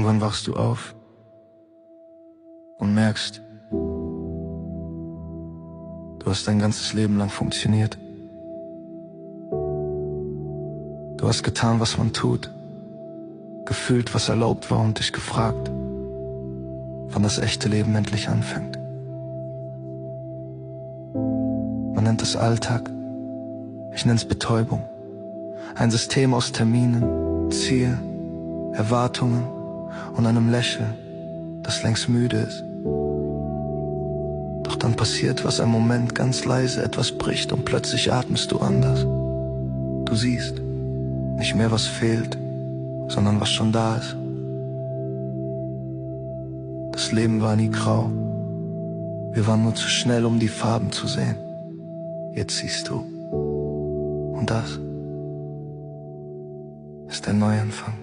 Irgendwann wachst du auf und merkst, du hast dein ganzes Leben lang funktioniert. Du hast getan, was man tut, gefühlt, was erlaubt war und dich gefragt, wann das echte Leben endlich anfängt. Man nennt es Alltag, ich nenn's Betäubung. Ein System aus Terminen, Zielen, Erwartungen und einem Lächeln, das längst müde ist. Doch dann passiert was, ein Moment, ganz leise, etwas bricht und plötzlich atmest du anders. Du siehst nicht mehr, was fehlt, sondern was schon da ist. Das Leben war nie grau. Wir waren nur zu schnell, um die Farben zu sehen. Jetzt siehst du. Und das ist der Neuanfang.